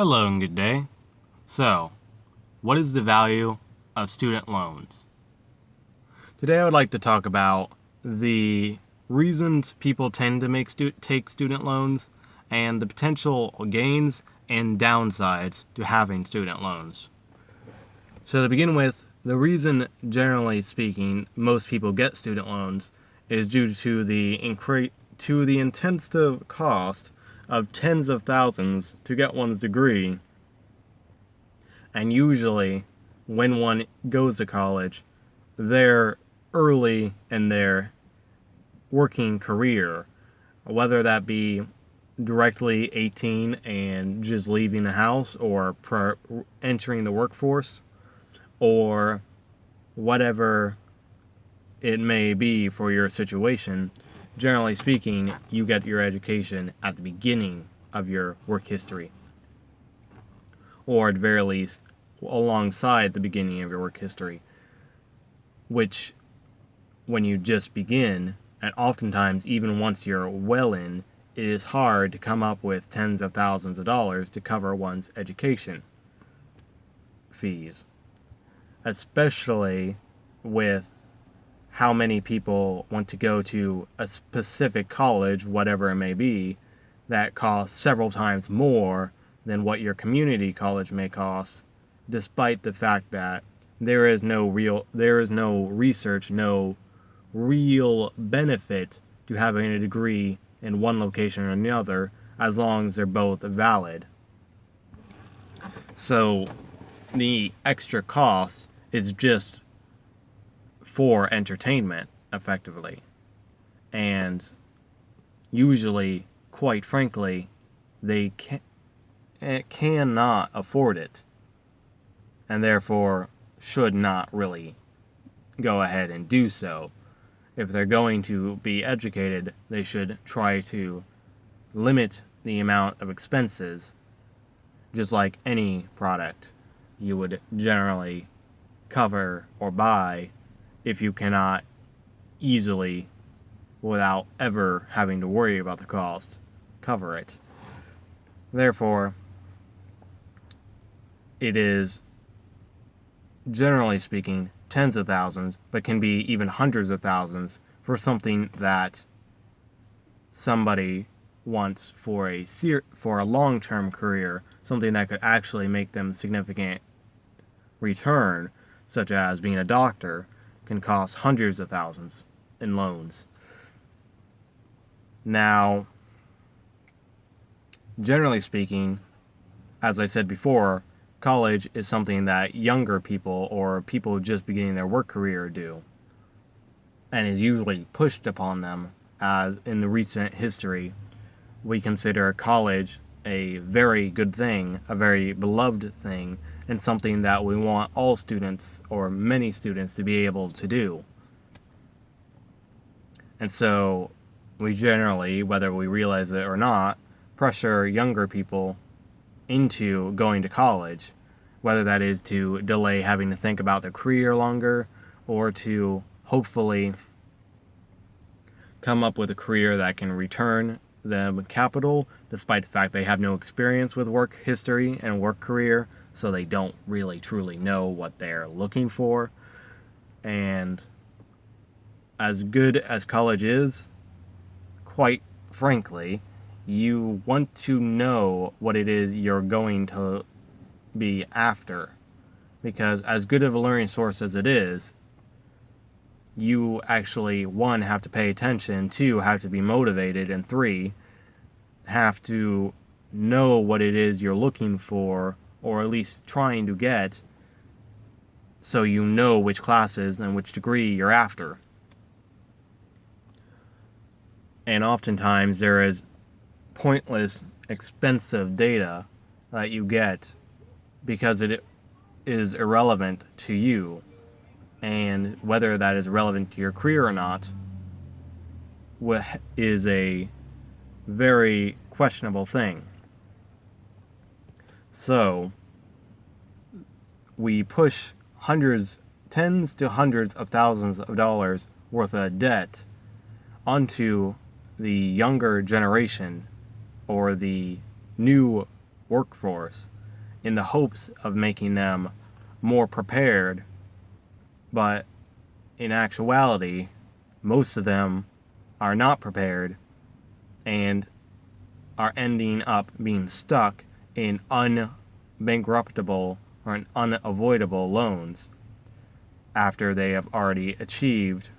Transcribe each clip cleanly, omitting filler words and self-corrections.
Hello and good day. So, what is the value of student loans? Today I would like to talk about the reasons people tend to take student loans and the potential gains and downsides to having student loans. So to begin with, the reason, generally speaking, most people get student loans is due to the intensive cost of tens of thousands to get one's degree. And usually, when one goes to college, they're early in their working career, whether that be directly 18 and just leaving the house or entering the workforce, or whatever it may be for your situation. Generally speaking, you get your education at the beginning of your work history, or at the very least alongside the beginning of your work history, which when you just begin, and oftentimes even once you're well in, it is hard to come up with tens of thousands of dollars to cover one's education fees, especially with how many people want to go to a specific college, whatever it may be, that costs several times more than what your community college may cost, despite the fact that there is no research, no real benefit to having a degree in one location or another, as long as they're both valid. So the extra cost is just for entertainment, effectively. And usually, quite frankly, they cannot afford it, and therefore should not really go ahead and do so. If they're going to be educated, they should try to limit the amount of expenses, just like any product you would generally cover or buy if you cannot easily, without ever having to worry about the cost, cover it. Therefore, it is, generally speaking, tens of thousands, but can be even hundreds of thousands for something that somebody wants for a long-term career, something that could actually make them significant return, such as being a doctor, can cost hundreds of thousands in loans. Now, generally speaking, as I said before, college is something that younger people or people just beginning their work career do, and is usually pushed upon them, as in the recent history we consider college a very good thing, a very beloved thing, and something that we want all students, or many students, to be able to do. And so we generally, whether we realize it or not, pressure younger people into going to college, whether that is to delay having to think about their career longer, or to hopefully come up with a career that can return them capital, despite the fact they have no experience with work history and work career, so they don't really truly know what they're looking for. And as good as college is, quite frankly, you want to know what it is you're going to be after, because as good of a learning source as it is, you actually, one, have to pay attention, two, have to be motivated, and three, have to know what it is you're looking for, or at least trying to get, so you know which classes and which degree you're after. And oftentimes there is pointless, expensive data that you get because it is irrelevant to you. And whether that is relevant to your career or not is a very questionable thing. So, we push tens to hundreds of thousands of dollars worth of debt onto the younger generation or the new workforce in the hopes of making them more prepared, but in actuality, most of them are not prepared and are ending up being stuck in unbankruptable or unavoidable loans after they have already achieved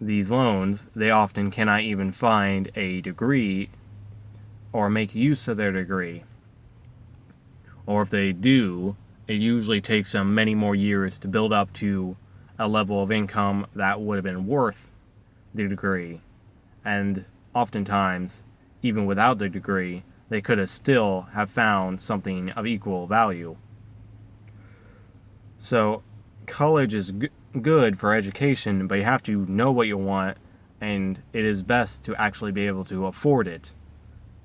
these loans. They often cannot even find a degree or make use of their degree. Or if they do, it usually takes them many more years to build up to a level of income that would have been worth the degree. And oftentimes, even without the degree, they could have still have found something of equal value. So college is good for education, but you have to know what you want, and it is best to actually be able to afford it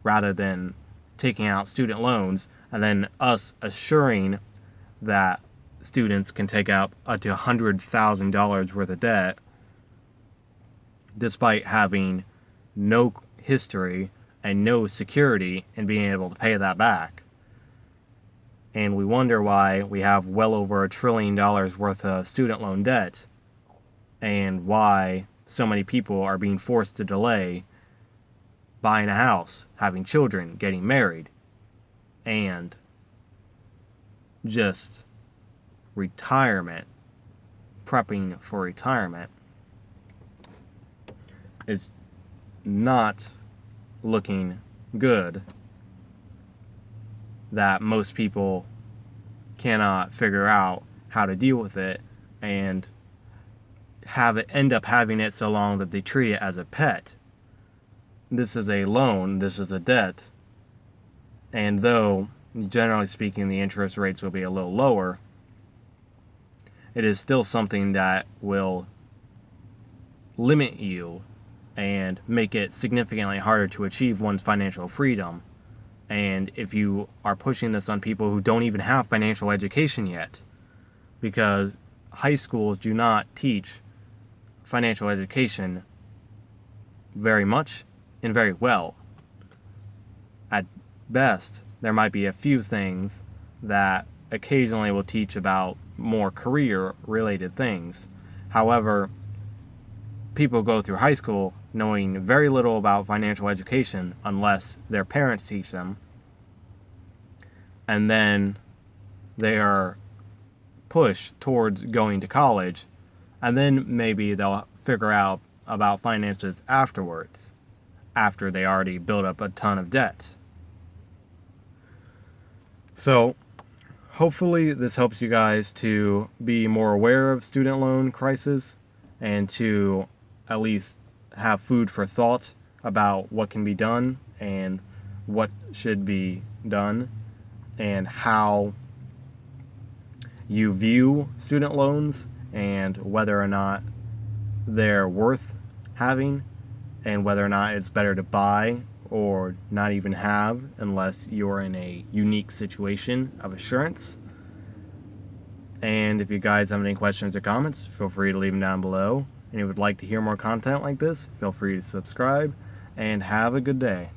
rather than taking out student loans and then us assuring that students can take out up to $100,000 worth of debt despite having no history and no security in being able to pay that back. And we wonder why we have well over $1 trillion worth of student loan debt and why so many people are being forced to delay buying a house, having children, getting married, and just retirement, prepping for retirement. It's not looking good that most people cannot figure out how to deal with it and have it end up having it so long that they treat it as a pet. This is a loan, this is a debt, and though generally speaking the interest rates will be a little lower, it is still something that will limit you and make it significantly harder to achieve one's financial freedom. And if you are pushing this on people who don't even have financial education yet, because high schools do not teach financial education very much and very well. At best, there might be a few things that occasionally will teach about more career-related things. However, people go through high school knowing very little about financial education unless their parents teach them. And then they are pushed towards going to college, and then maybe they'll figure out about finances afterwards, after they already built up a ton of debt. So, hopefully this helps you guys to be more aware of student loan crisis and to at least have food for thought about what can be done and what should be done and how you view student loans and whether or not they're worth having and whether or not it's better to buy or not even have unless you're in a unique situation of assurance. And if you guys have any questions or comments, feel free to leave them down below. And if you would like to hear more content like this, feel free to subscribe and have a good day.